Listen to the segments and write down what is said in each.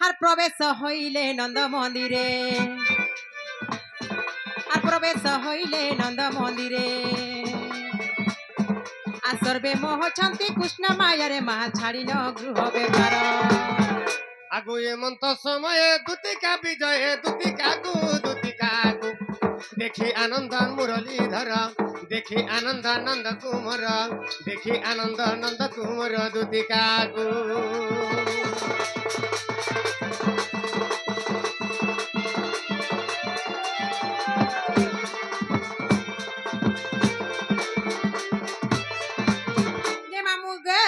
আর প্রবেশ হইলে নন্দ মন্দিরে আর প্রবেশ হইলে নন্দ মন্দিরে আর সর্বে মোহছন্তি কৃষ্ণ মায়ারে মা ছাড়িল গৃহ বেকার আগু এমন্ত সময়ে দুতিকা বিজয়ে দুতিকাগু দুতিকাগু দেখি আনন্দ মুরলীধর দেখি আনন্দ নন্দ কুমর দেখি আনন্দ নন্দ কুমর দুতিকাগু যে মামু গে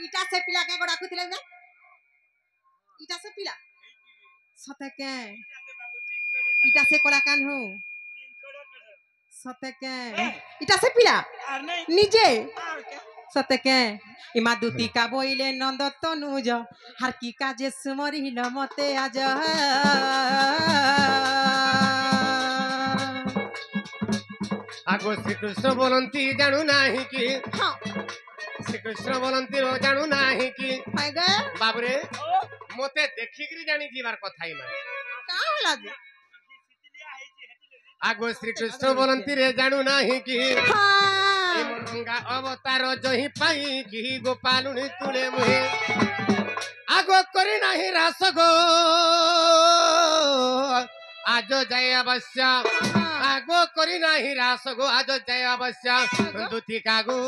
ইটা সে পিলা কে গোড়া খুতিলে না ইটা সে পিলা সতে কে ইটা সে কোলা কান হু সতে কে ইটা সে পিলা নিজে সতে কে ইমা দুতিকা বইলে নন্দ তনুজ হার কি কাজে সুমরিল মতে আজ আগো শ্রীকৃষ্ণ বলন্তি জানু নাহি কি হ্যাঁ শ্রীকৃষ্ণ বলন্তি জানু নাহি কি হাই গে বাবরে মতে দেখিকি জানি ଯିବାର କଥା ହିଁ ମାନେ কা হলা যে আগো শ্রীকৃষ্ণ বলন্তি রে জানু নাহি কি হ্যাঁ এই গঙ্গা অবতার জহি পাই কি গোপালুনি তুলে মুহে আগো করি নাহি রাস গো আজ যাই অবশ্য আগো করি নাহি রাস গো আজ যাই অবশ্য দুতিকা গো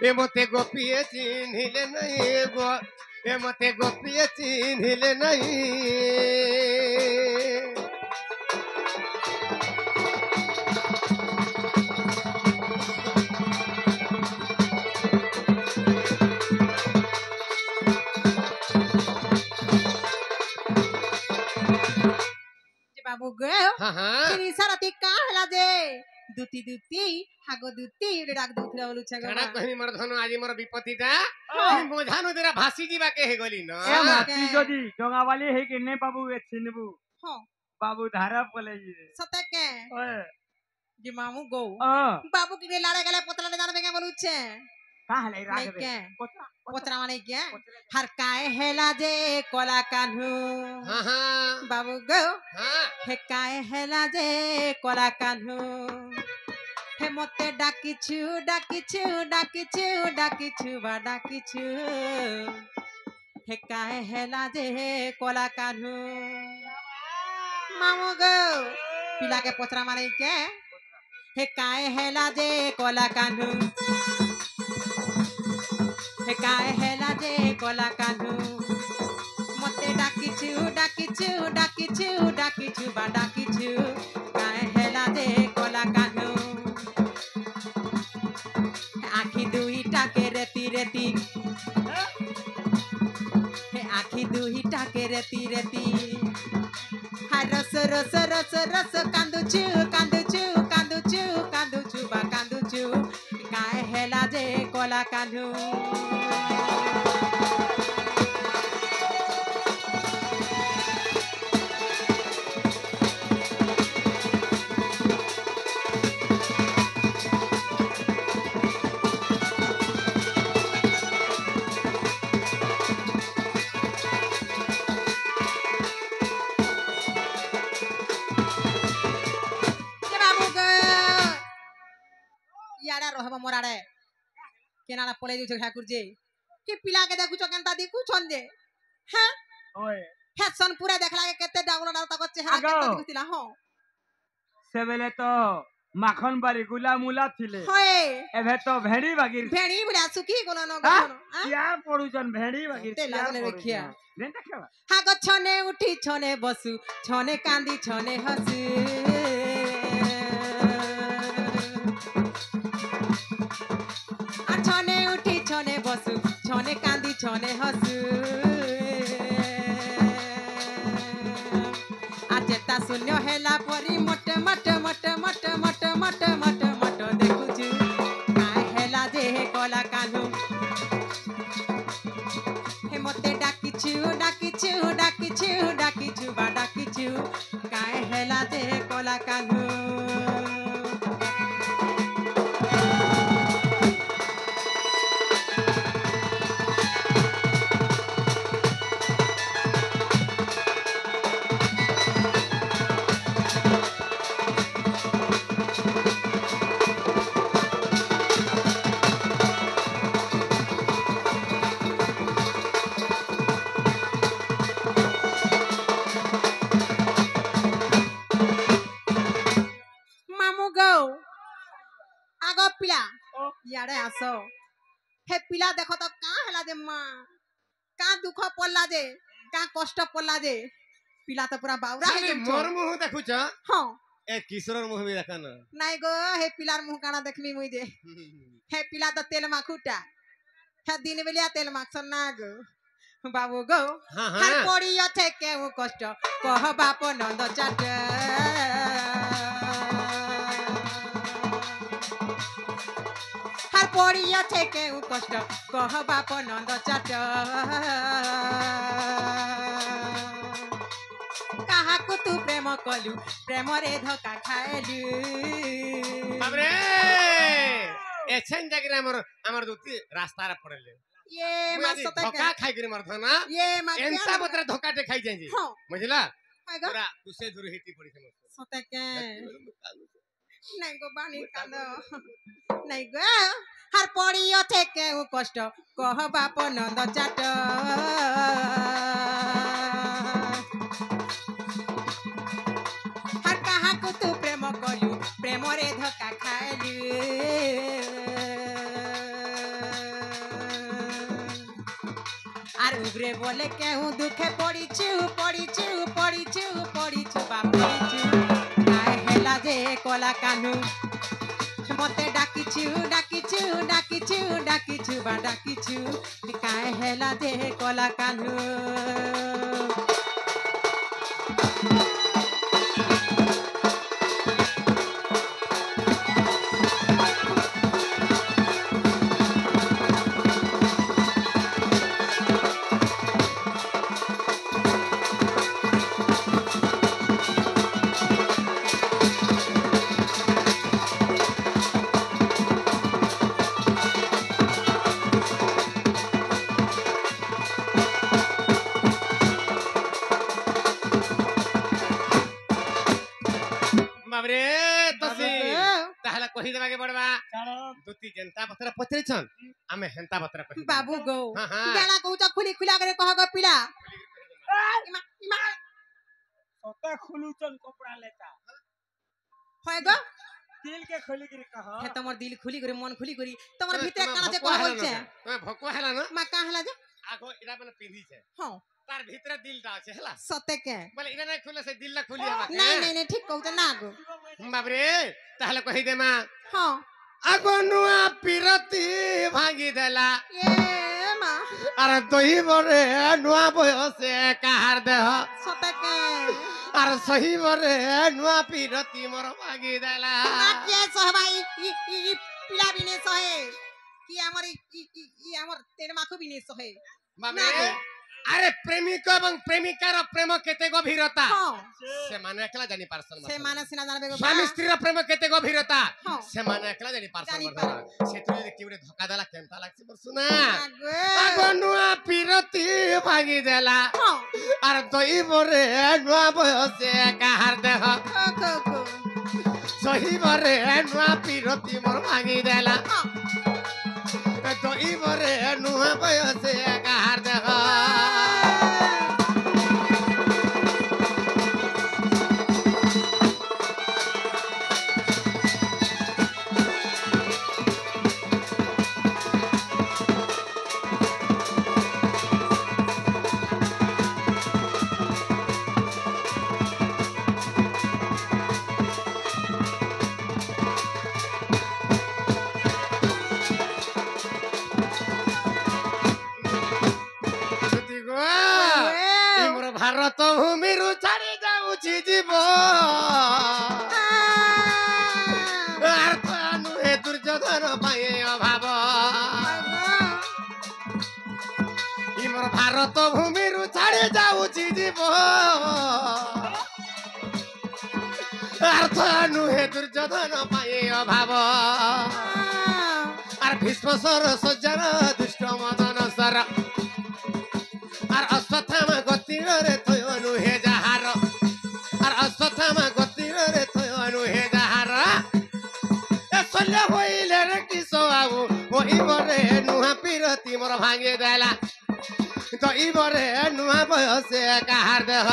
এ মতে গোপিয়ে চিহ্নিলে নাই গো এ মতে গোপিয়ে চিহ্নিলে নাই যে বাবু গে হ্যাঁ হ্যাঁ তিনি সারাতি কা হলা যে দুতি দুতি হাগো দুতি রে ডাক দুথরা বলুছা গো কাଣା কহিনি মোর ধନ ଆଜି ମୋର ବିପତ୍ତିଟା ମଝା ନଦୀରେ ଭାସି ଯିବାକେ ହେଇଗଲି ନ এ মাটি যদি ডঙাবালি হেকে নে বাবু এ ছিনবু হ্যাঁ বাবু ধারা পলে যাবে সতে কে ওয়ে যে মামু গো ও বাবু কি লাড়ে গেলে পতলা জানবে কে বলুছে কাহলে নাই রাখবে কে পচরা পতরা মানে কে হার কায় হেলা যে কলা কানহু হ্যাঁ হ্যাঁ বাবু গো হ্যাঁ হে কায় হেলা যে কলা কানহু হে মতে ডাকিছু ডাকিছু ডাকিছু ডাকিছু বা ডাকিছু হে কায় হেলা যে কলা কানহু মামু গো পিলাকে পচরা মানে কে হে কায় হেলা যে কলা কানহু হে কায় হেলা যে কলা কানহু মতে ডাকিছু ডাকিছু ডাকিছু ডাকিছু বা ডাকিছু কায় হেলা যে কলা কানহু আখি দুইটাকে রেতি রেতি হে আখি দুইটাকে রেতি রেতি হায় রস রস রস রস কান্দুছু কান্দুছু কান্দুছু কান্দুছু বা কান্দুছু কায় হেলা যে কলা কানহু যে বাবু গো ইয়াড়া রহব মোরাড়ে কেনাড়া পলাই দিছ ঠাকুর যে কি পিলাকে দেখুছ কেনতা দেখুছন যে হ্যাঁ ওয়ে ফ্যাশন পুরা দেখলা কেতে ডাউলা ডাউতা করছে হেরা আগো। কেতে দেখুছিলা হ্যাঁ সেবেলে তো মাখন বাড়ি গুলা মুলা ছিলে হয় এবে তো ভেড়ি বাগির ভেড়ি বুড়া সুখী গলো ন হ্যাঁ? গলো কিয়া পড়ুছন ভেড়ি বাগির তে লাগলে দেখিয়া। দেন দেখাবা হাগ ছনে উঠি ছনে বসু ছনে কান্দি ছনে হসু আর ছনে উঠি ছনে বসু ছনে কান্দি ছনে হসু আর যেটা শূন্য হেলা পরি মট মট মট মট মট মট মট মট দেখুছু কায় হেলা যে কলা কানু হে মতে ডাকিছু ডাকিছু ডাকিছু ডাকিছু ডাকিছু বা ডাকিছু কাଏ ହେଲା ଯେ କଲା କାହ୍ନୁ ମାମୁ ଗো ଆଗ ପିଲା ଇଆଡେ ଆସ ହେ ପିଲା ଦେଖ ତ କାଁ ହେଲା ଯେ ମା କାଁ ଦୁଃଖ ପଡଲା ଯେ କାଁ କଷ୍ଟ ପଡଲା ଯେ ପିଲା ତ ପୁରା ବାଉରା ଖାଲି ହେଇଯାଉଛ ମୋର ମୁହ ଦେଖୁଛ ହଁ ଏ କିଶୋର ମୁହ ବି ଦେଖାନ ନାଇଁ ଗो ହେ ପିଲାର ମୁହ କାଣା ଦେଖମି ମୁଇଁ ଯେ ହେ ପିଲା ତ ତେଲ ମାଖୁଟା ହେ ଦିନ ବେଲିଆ ତେଲ ମାଖସନ୍ ନା ଗো ବାବୁ গো ହଁ হার ହଁ পড়ি আছে কেউ কষ্ট কহ বাপ নন্দ চাট হার পড়ি আছে কেউ কষ্ট কহ বাপ নন্দ চাট কাহাকু তু প্রেম কলু প্রেমরে ধোকা খাইলু বাবরে এছেন জাগিরে আমার দুটি রাস্তারে পড়লে ইয়ে মুই আଜି মাসতে ধোকা খাইগিরি মারথ না ইয়ে মা এন্তা বতরে ধোকাটে খাই যাই হ্যাঁ বুঝলা আইগো পুরা কুসে ধুরে হেতি পড়িছে মত সতেকে নাই গো বানি কান্দ নাই গো হার পড়ি আছে কেউ কষ্ট কহ বাপ নন্দ চাট হার কাহাকু তু প্রেম কলু প্রেমরে ধোকা খাইলু আর উগরে বলে কেউ দুঃখে পড়িছু পড়িছু পড়িছু পড়িছু বা পড়িছু কায় হেলা যে কলা কানু মতে ডাকিছু ডাকিছু ডাকিছু ডাকিছু বা ডাকিছু কায় হেলা যে কলা কানু বাবরে তসি তাহলে কহি দেবাকে পড়বা দুটি জেন্তা বতরে পচরিছন আমি হেন্তা বতরে কহি বাবু গো হ্যাঁ, হ্যাঁ। বেলা কହୁଛ খুলি খুলা করে কহ গো পিলা ইমা ইমা সতে খুলুচন কপড়া লেতা হয় গো দিল কে খুলি গিরি কহ হে তোমার দিল খুলি করে মন খুলি করে তোমার তুমি ভিতরে কানা যে ভকুয়া কহ হেলা বলছে না, তুমি ভকুয়া হেলা না মা কা হেলা যে আগো এটা মানে পিঁধিছে হ্যাঁ তার ভিতরে দিলটা আছে হেলা সতে কে বলে এটা নাই খুলে সে দিলটা খুলি হবা নাই নাই নাই ঠিক কହୁଛ না গো বাবরে তাহলে কহি দে মা হ্যাঁ আগো নুয়া পিরতি ভাঙি দেলা এ মা আর দহিবরে নুয়া বয়সে কাহার দেহ সতে কে আর সহিবরে নুয়া পিরতি মোর ভাঙি দেলা মা কে সহবাই ই পিলা বিনে সহে কি আমার ই আমার তেল মাখু বিনে সহে বাবরে আরে প্রেমিক এবং প্রেমিকার প্রেম কেতে গভীরতা হ্যাঁ সেমানে একলা জানি পারছন সে মানে সিনা জানবে গো স্বামী স্ত্রীর প্রেম কেতে গভীরতা হ্যাঁ। সেমানে একলা জানি পারছন জানি সেতু যদি কেউরে ধোকা দেলা কেনতা লাগছে বলছু না আগো আগো নুয়া পিরতি ভাঙি দেলা হ্যাঁ আর দইবরে নুয়া বয়সে কাহার দেহ খো খো খো সহিবরে নুয়া পিরতি মোর ভাঙি দেলা হ্যাঁ দইবরে নুয়া বয়সে কাহার দেহ ଭାରତ ଭୂମିରୁ ଛାଡ଼ି ଯାଉଛି ଜୀବ ନୁହେଁ ଦୁର୍ଯ୍ୟୋଧନ ପାଇଁ ଅଭାବ ମୋର ଭାରତ ଭୂମିରୁ ଛାଡ଼ି ଯାଉଛି ଜୀବ পাইব আর তো নুহে দুর্যোধন পাই অভাব আর ভীষ্ম সর সজ্জন দুষ্ট মদন সর আর অশ্বত্থামা গতিরে থয় নুহে যাহার আর অশ্বত্থামা গতিরে থয় নুহে যাহার এ শল্য হইলে রে কিস বাবু ওইবরে নুহা পিরতি মোর ভাঙি দেলা তো ইবরে নুহা বয়সে কাহার দেহ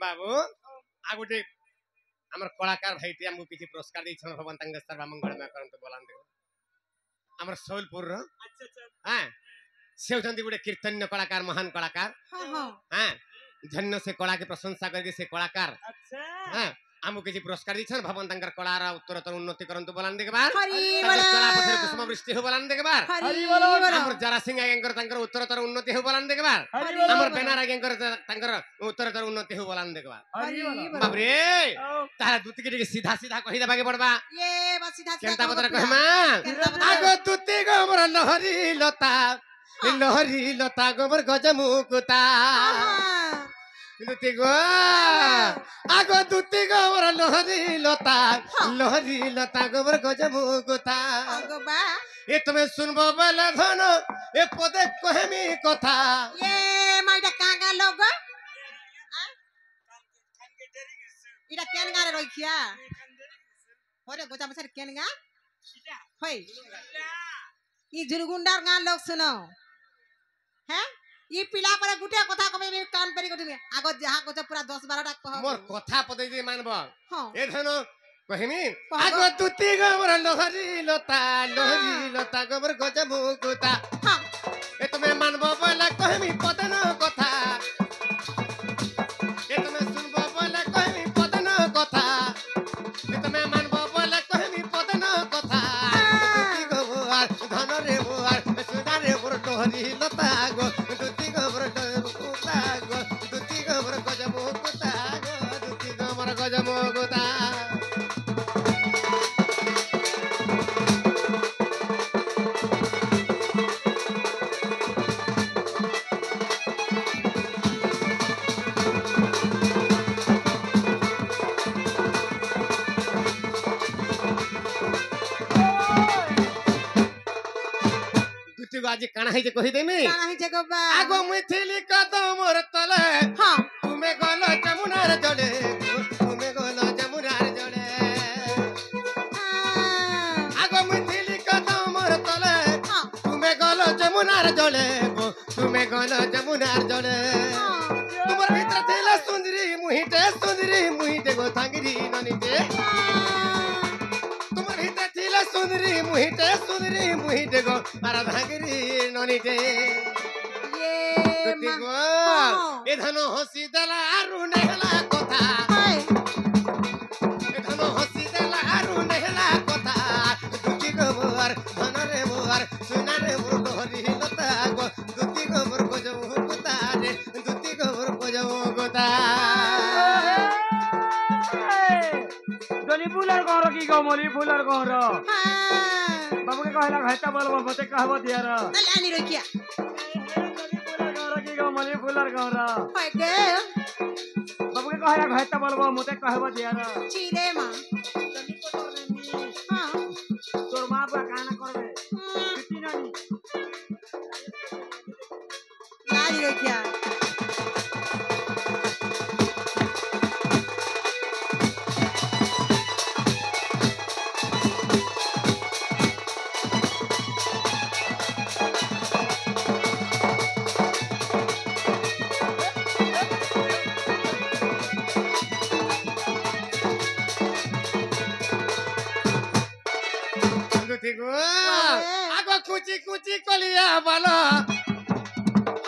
बाबू आगुटे हमर कलाकार भाईटी हमको किसी पुरस्कार दै छन भगवान तंग सर्व मंगलमय करंत बोलान देखो हमर सोलपुर रो हां से होचंती गुटे कीर्तन्य कलाकार महान कलाकार हां हां हां धन्य से कला के प्रशंसा करके से कलाकार अच्छा हां हमको किसी पुरस्कार दै छन भगवान तंगर कलार उत्तरोत्तर उन्नति करंत बोलान देख बार हरि तंगर बोल कला पथर कुसुम वृष्टि हो बोलान देख बार हरि बोल। बोल हमर जरा सिंह आगेंकर तंगर उत्तरोत्तर उन्नति हो बोलान देख बार हरि बोल। हमर बेनार आगेंकर तंगर उत्तरोत्तर उन्नति हो बोलान देख बार हरि बोल बाप रे तारा दुति के सीधा सीधा कहि देबाके पड़बा ये बस सीधा सीधा केनता कहो पत्र पूरा। कहमा केनता पत्र। आगो दुति गोबर लहरी लता गोबर गजमुकुता हाँ। दुति गो आगो दुति गोबर लहरी लता गोबर गजमुकुता आगो बा ए तुम्हें सुनबो बेला धन ए पदे कहमी कथा ये माइटा कागा लोग इटा केन गारे रखिया होरे गोचा मसर केन गा होय ई झुरगुंडार गा लोग सुनो हैं ई पिला पर गुटे कथा कबे कान पेरी गठिमे आगो जहा गोचा पूरा 10 12 टा कह मोर कथा पदे दे मानबो हां ए धन कहमी कहबो। आगो दुति गोबर लहरी लता गोबर गजमुकुता हां ए तुम्हें मानबो बोला कहमी पदन कथा ए तुम्हें सुनबो बोला कहमी पदन कथा ए तुम्हें मानबो बोला कहमी पदन कथा दुति गोबर धन रे मोर सुना रे मोर लहरी लता गो दुति गोबर मुकुता गो दुति गोबर गजमुकुता गो दुति गोबर गजमुकुता दुति गो आज काना है जे कहि देमी काना ही जगो बा आगो मिथिली कदमर तले हां तुमे गलो जमुनार जड़े तुमे गलो जमुनार जड़े आगो मिथिली कदमर तले हां तुमे गलो जमुनार जड़े तुमे गलो जमुनार जड़े तुमर भीतर थेला सुंदरी मुहिटे गो थांगरी ननीते तुमर भीतर थेला सुंदरी मुहिटे गो आरा थांगरी ननीते ये दुति मा गो हां ए धनो हसी देला आरु नेहला कथा हाय ए धनो हसी देला आरु नेहला कथा दुति गोबर धन रे मोर सुना रे मोर लहरी लता गो दुति गोबर को जमु कुता रे दुति गोबर को जमु कुता जली फुलर घर की गो मली फुलर घर हां बाबू के कहला घाटा बोलबो मते कहबो दियार तल आनी रखिया जली फुलर घर की गो मली फुलर घर होय गे बाबू के कहला घाटा बोलबो मते कहबो दियार चिरे मा जली को तो हां तोर मां बा काना करबे किती नानी लाली रखिया दुति गो आगो कुची कुची कलिया बाला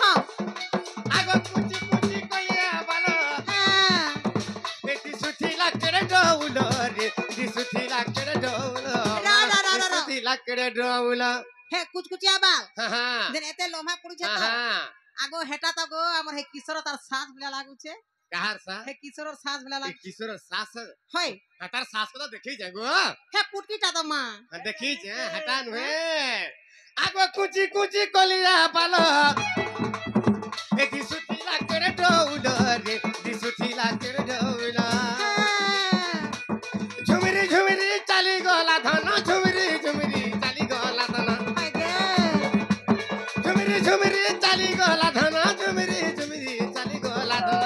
हां केड़े डौला हे कुछ कुछ बाल हां हां देन एते लोमा पड़ुछे हां तो हां आगो हेटा तो गो हमर हे किशोर तार सास बिला लागुछे कहार सा हे किशोर सास बिला ए लाग किशोर सास होय हटार सास को तो देखी जागो हे पुटकीटा तो मां देखी जे हटा नुहे आगो कुची कुची कलिया बालो ए दिसुतिला केड़े डौला रे दिसुतिला केड़े डौला झुमरी झुमरी चली गला धन झुमरी झुमरी चली गला धन हाय गे झुमरी झुमरी चली गला धन झुमरी झुमरी चली गला धन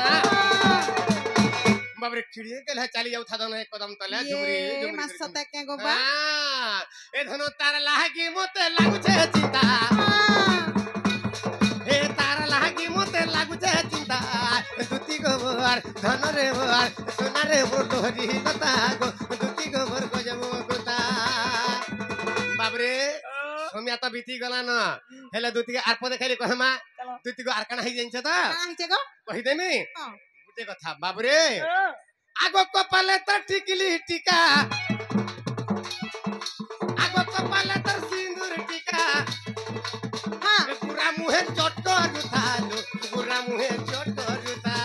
बाबरे चिड़िए गेल चली जाऊ था धन एक कदम तले झुमरी ये झुमरी मस्त के गो बा हां ए धन तार लागी मते लागु छे चिंता ए तार लागी मते लागु छे चिंता दुती गोबर धन रे बोर सोना रे बोर लोहरी लता गो दुती गोबर को जमो गोता बाबरे सोमिया तो बीती गला न हेले दुती के आरप देखाइले कहमा दुती को आरकाना ही जाइछ त काना हिचे गो कहि देमी हां गुटे कथा बाबरे आगो कपाले त टिकली टिका आगो कपाले त सिंदूर टिका हां पूरा मुहे चटको रुथालो पूरा मुहे चटको रुथा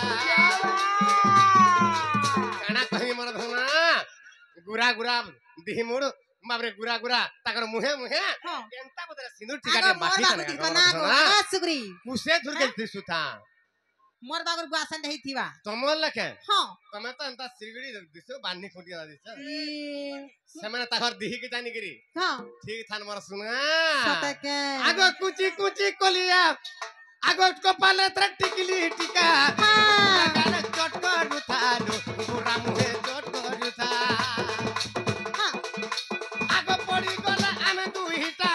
काना कहि मोर धना गुरा गुरा दिहिमुड़ बाबरे गुरा गुरा ताकर मुहे मुहे हां केनता बदरे सिंदूर टिका आगो के मोर बाकी बाबू दी कना गो आ सुग्री कुसे धुर के दिसुथा मोर बाबू गुआसन देही थिवा तमल लखे हां तमे तो एंता सिरगड़ी दिसो बांधी खोटी ना दिस ई सेमाने ताकर दिही के जानी गिरी हां ठीक थान मोर सुना सते के आगो कुची कुची कलिया आगो कपाले तर टिकली टिका हां गाले चटको रुथालो पूरा मुहे चटको रुथा हां आगो पड़ी गला आमे दुहिता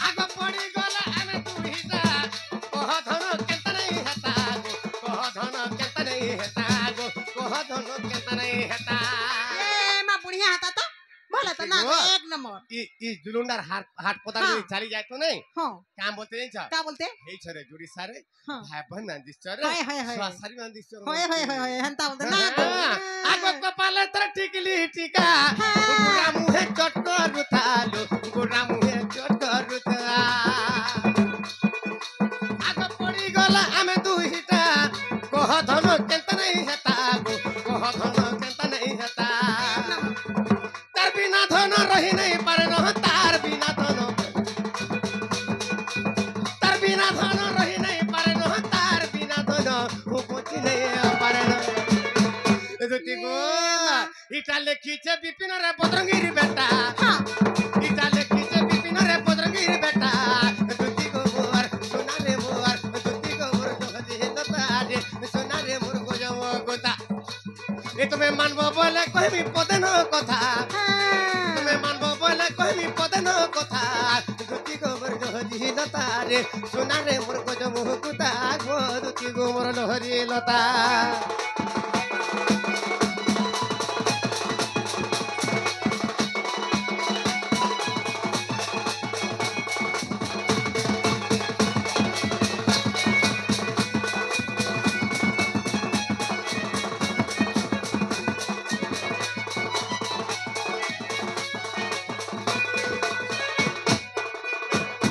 आगो पड़ी गला आमे दुहिता कह धन केता नहीं हेता गो कह धन केता नहीं हेता गो कह धन केता नहीं हेता ए मा बुढ़िया हाता तो बोले तो ना देखो। एक नंबर ई जुलुंडार हाट पता हाँ। नहीं चली जाए तो नहीं हां काम बोलते नहीं छ का बोलते हे छरे जुड़ी सारे हां भाई बहन मान दिस छरे हाय हाय हाय स्वासारी मान दिस छरे होय होय होय होय हंता बोलते ना आगो कपाले तर टिकली टिका हाँ। गुरा मुहे चटको रुथालो गुरा मुहे चटको रुथा आगो पड़ी गला आमे दुहिता कह धन केंता नहीं हेता गो कह धन केंता नहीं हेता तार बिना धन रही नहीं पारे न तार बिना धन रही नहीं पारे न तार बिना धन हो पची नहीं पारे न दुती गो इटा लेखिছে বিপিন রে বদরঙ্গির বেটা हां इटा लेखिছে বিপিन रे बजरंगीर बेटा दुती को मोर सोना रे मोर दुती को मोर दोहजे लता रे सोना रे मोर गोजम गोता ए तुम्हें मानबो बोले कहबी पदन कथा तुम्हें मानबो बोले कहबी पदन कथा दुती को मोर दोहजे लता रे सोना रे मोर गोजम गोता गो दुती को मोर लोहरी लता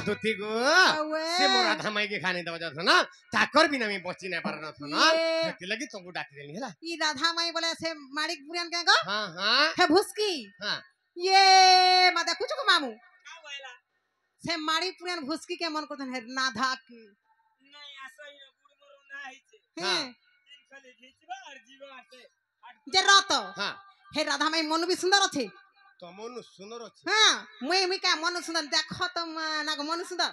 दुती गो से मोरा धमाई के खाने दवा जात ना ताकर बिना मैं बची नहीं पार न थो ना ये। ते लगी तुमको डाक देनी है ई राधा माई बोले से माणिक बुरियन के गो हां हां हे भुसकी हां ये मा देखु छु मामू से माणिक बुरियन भुसकी के मन करतन है नाधा की नहीं आसई न गुड़ मरो ना हिचे हैं तीन खाली घिचबा और जीवा से जे रात हां हे राधा माई मन भी सुंदर अछि तमनु सुनर अछि हां मुई का मन सुंदर देखो त ना मन सुंदर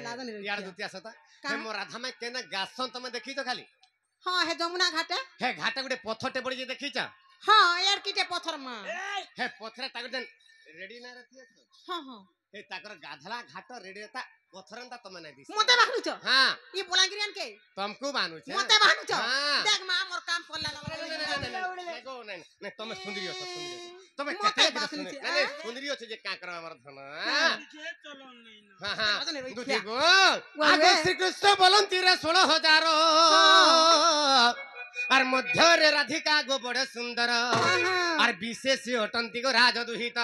लादन रे नहीं यार किया। दुतिया सता का? हे मोरा धमाई केना गासन तमे देखी तो खाली हां हे जमुना घाटे हे घाटा गुटे पत्थरटे पड़ी जे देखी छ हां यार कीटे पत्थर मा हे पत्थर ताकर जन रेडी ना रहती है हां हां हे ताकर गाधला घाट रेडी रहता पत्थरन ता तमे नहीं दिस मते बाहनु छ हां ई बोलांगिरियन के तुमको बानु छे मते बाहनु छ हां देख मा मोर काम करला नहीं तमे सुंदरी हो तमे मते केते बात सुंदरी नहीं नहीं सुंदरी हो जे का करवा हमर धन के चलन नहीं ना हां हां बात नहीं रे, दुती क्या? गो वाह, आगो वे। श्री कृष्ण बोलन तीरे 16000 আর মধ্যরে রাধিকা গো বড় সুন্দর আর বিশেষ অটন্তি গো রাজ দুহিত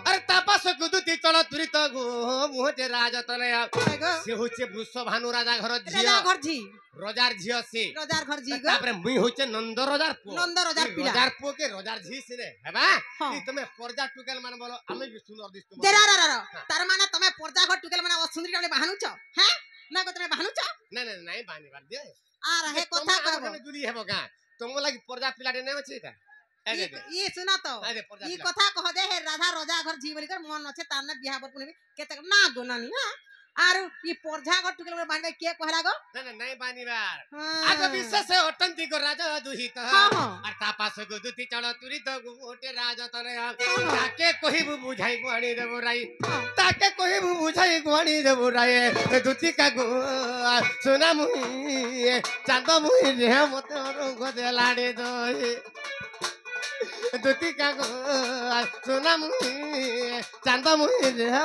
আর তাপাস কুদুতি চল তুরিত গো মুহতে রাজ তলে সে হচ্ছে বৃষভানু রাজা ঘর ঝিও রাজা ঘর ঝি রজার ঝিও সে রাজার ঘর ঝি গো তারপরে মুই হচ্ছে নন্দ রজার পুଅ নন্দ রজার পিলা রজার পুଅ কে রজার ঝি সিনে হেবা হ্যাঁ। তুমি পর্দা টুকেল মানে বলো আমি ବି সুন্দর দিস্তু দেরা তার মানে তুমি পর্দা ঘর টুকেল মানে অসুন্দরী বলে বাহানুছ হ্যাঁ না গো তুমি বাহানুছ না না নাই বানিবার দে আর হে কথা কইব যদি হেব গা তোম লাগি পর্দা পিলাটে নেই আছে এটা ই শুনা তো আরে পর্দা ই পিলা কথা কহ দে হে রাধা রজা ঘর ঝি বলি কর মন আছে তার না বিয়া বর পুনি কেতে না গো নানি হ্যাঁ আর ই পর্দা ঘর টুকেল বলে বানবে কে কহরা গো না না নাই বানিবার হ্যাঁ। আগ বিশেষ অটন্তি গো রাজা দুহিত হ্যাঁ, হ্যাঁ। আর তাপাস গো দুতি চল তুরিত গো ওটে রাজ তলে তাকে কহিবু বুঝাই গুয়ানি দেব রাই তাকে কহিবু বুঝাই গুয়ানি দেব রাই দুতি কা গো সোনা মুই চাঁদ মুই রে মতে রঙ্গ দেলাড়ে দই দুতি কা গো সোনা মুই চাঁদ মুই রে